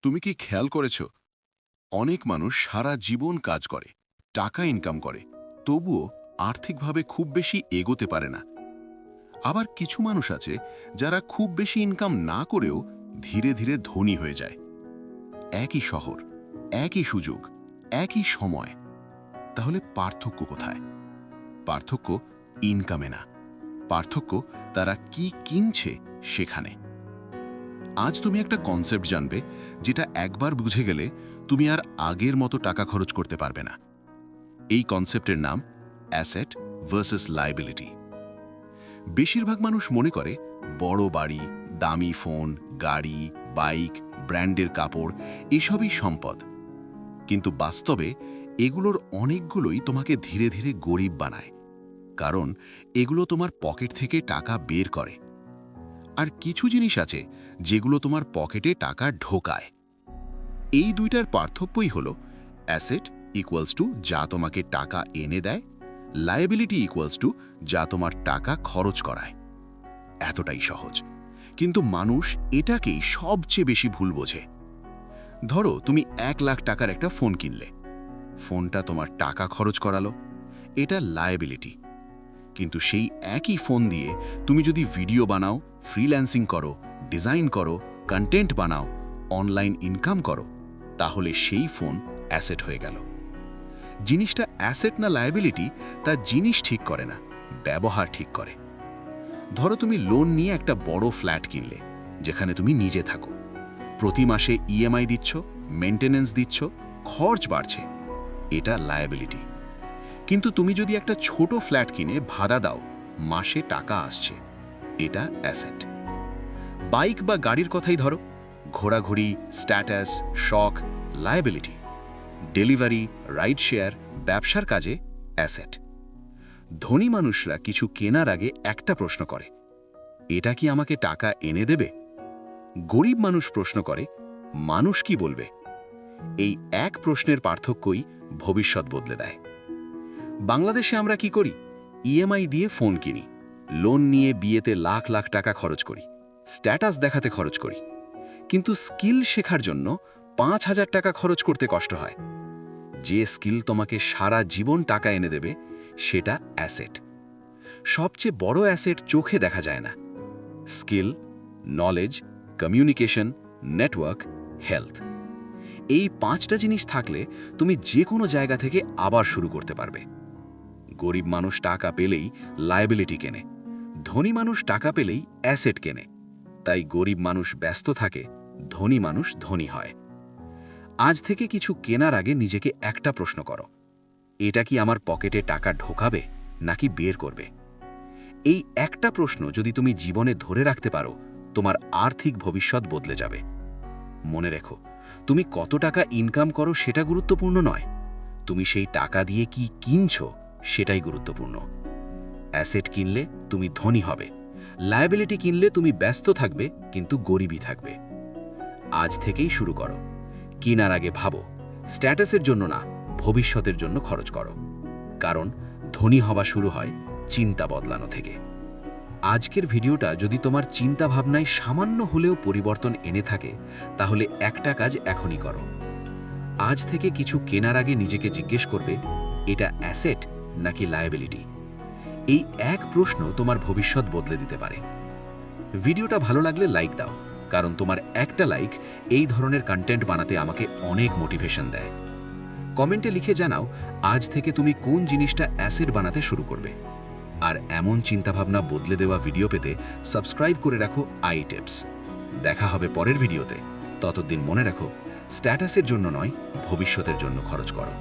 তুমি কি খেয়াল করেছ অনেক মানুষ সারা জীবন কাজ করে টাকা ইনকাম করে তবুও আর্থিকভাবে খুব বেশি এগোতে পারে না। আবার কিছু মানুষ আছে যারা খুব বেশি ইনকাম না করেও ধীরে ধীরে ধনী হয়ে যায়। একই শহর, একই সুযোগ, একই সময়, তাহলে পার্থক্য কোথায়? পার্থক্য ইনকামে না, পার্থক্য তারা কি কিনছে সেখানে। আজ তুমি একটা কনসেপ্ট জানবে যেটা একবার বুঝে গেলে তুমি আর আগের মতো টাকা খরচ করতে পারবে না। এই কনসেপ্টের নাম অ্যাসেট ভার্সেস লায়াবিলিটি। বেশিরভাগ মানুষ মনে করে বড় বাড়ি, দামি ফোন, গাড়ি, বাইক, ব্র্যান্ডের কাপড় এসবই সম্পদ। কিন্তু বাস্তবে এগুলোর অনেকগুলোই তোমাকে ধীরে ধীরে গরিব বানায়, কারণ এগুলো তোমার পকেট থেকে টাকা বের করে। আর কিছু জিনিস আছে যেগুলো তোমার পকেটে টাকা ঢোকায়। এই দুইটার পার্থক্যই হলো অ্যাসেট ইকুয়ালস টু যা তোমাকে টাকা এনে দেয়, লায়াবিলিটি ইকুয়ালস টু যা তোমার টাকা খরচ করায়। এতটাই সহজ, কিন্তু মানুষ এটাকেই সবচেয়ে বেশি ভুল বোঝে। ধরো তুমি 1,00,000 টাকার একটা ফোন কিনলে, ফোনটা তোমার টাকা খরচ করালো, এটা লায়াবিলিটি। কিন্তু সেই একই ফোন দিয়ে তুমি যদি ভিডিও বানাও, ফ্রিল্যান্সিং করো, ডিজাইন করো, কন্টেন্ট বানাও, অনলাইন ইনকাম করো, তাহলে সেই ফোন অ্যাসেট হয়ে গেল। জিনিসটা অ্যাসেট না লায়াবিলিটি তা জিনিস ঠিক করে না, ব্যবহার ঠিক করে। ধরো তুমি লোন নিয়ে একটা বড় ফ্ল্যাট কিনলে, যেখানে তুমি নিজে থাকো, প্রতি মাসে ইএমআই দিচ্ছ, মেনটেনেন্স দিচ্ছ, খরচ বাড়ছে, এটা লায়াবিলিটি। কিন্তু তুমি যদি একটা ছোট ফ্ল্যাট কিনে ভাড়া দাও, মাসে টাকা আসছে, এটা অ্যাসেট। বাইক বা গাড়ির কথাই ধরো, ঘোরাঘুরি, স্ট্যাটাস, শখ, লায়াবিলিটি। ডেলিভারি, রাইড শেয়ার, ব্যবসার কাজে অ্যাসেট। ধনী মানুষরা কিছু কেনার আগে একটা প্রশ্ন করে, এটা কি আমাকে টাকা এনে দেবে? গরিব মানুষ প্রশ্ন করে, মানুষ কি বলবে? এই এক প্রশ্নের পার্থক্যই ভবিষ্যৎ বদলে দেয়। বাংলাদেশে আমরা কি করি? ইএমআই দিয়ে ফোন কিনি, লোন নিয়ে বিয়েতে লাখ লাখ টাকা খরচ করি, স্ট্যাটাস দেখাতে খরচ করি। কিন্তু স্কিল শেখার জন্য 5,000 টাকা খরচ করতে কষ্ট হয়। যে স্কিল তোমাকে সারা জীবন টাকা এনে দেবে, সেটা অ্যাসেট। সবচেয়ে বড় অ্যাসেট চোখে দেখা যায় না। Skill, knowledge, communication, network, health, এই 5টা জিনিস থাকলে তুমি যে কোনো জায়গা থেকে আবার শুরু করতে পারবে। গরিব মানুষ টাকা পেলেই লায়াবিলিটি কেনে, ধনী মানুষ টাকা পেলেই অ্যাসেট কেনে। তাই গরিব মানুষ ব্যস্ত থাকে, ধনী মানুষ ধনী হয়। আজ থেকে কিছু কেনার আগে নিজেকে একটা প্রশ্ন করো, এটা কি আমার পকেটে টাকা ঢোকাবে নাকি বের করবে? এই একটা প্রশ্ন যদি তুমি জীবনে ধরে রাখতে পারো, তোমার আর্থিক ভবিষ্যৎ বদলে যাবে। মনে রেখো, তুমি কত টাকা ইনকাম করো সেটা গুরুত্বপূর্ণ নয়, তুমি সেই টাকা দিয়ে কি কিনছো সেটাই গুরুত্বপূর্ণ। অ্যাসেট কিনলে তুমি ধনী হবে, লায়াবিলিটি কিনলে তুমি ব্যস্ত থাকবে কিন্তু গরিবই থাকবে। আজ থেকেই শুরু করো। কেনার আগে ভাবো, স্ট্যাটাসের জন্য না, ভবিষ্যতের জন্য খরচ করো। কারণ ধনী হওয়া শুরু হয় চিন্তা বদলানো থেকে। আজকের ভিডিওটা যদি তোমার চিন্তা ভাবনায় সামান্য হলেও পরিবর্তন এনে থাকে, তাহলে একটা কাজ এখনই করো। আজ থেকে কিছু কেনার আগে নিজেকে জিজ্ঞেস করবে, এটা অ্যাসেট নাকি লায়াবিলিটি? এই এক প্রশ্ন তোমার ভবিষ্যৎ বদলে দিতে পারে। ভিডিওটা ভালো লাগলে লাইক দাও, কারণ তোমার একটা লাইক এই ধরনের কন্টেন্ট বানাতে আমাকে অনেক মোটিভেশন দেয়। কমেন্টে লিখে জানাও আজ থেকে তুমি কোন জিনিসটা অ্যাসেট বানাতে শুরু করবে। আর এমন চিন্তাভাবনা বদলে দেওয়া ভিডিও পেতে সাবস্ক্রাইব করে রাখো আই টিপস। দেখা হবে পরের ভিডিওতে। ততদিন মনে রাখো, স্ট্যাটাসের জন্য নয়, ভবিষ্যতের জন্য খরচ করো।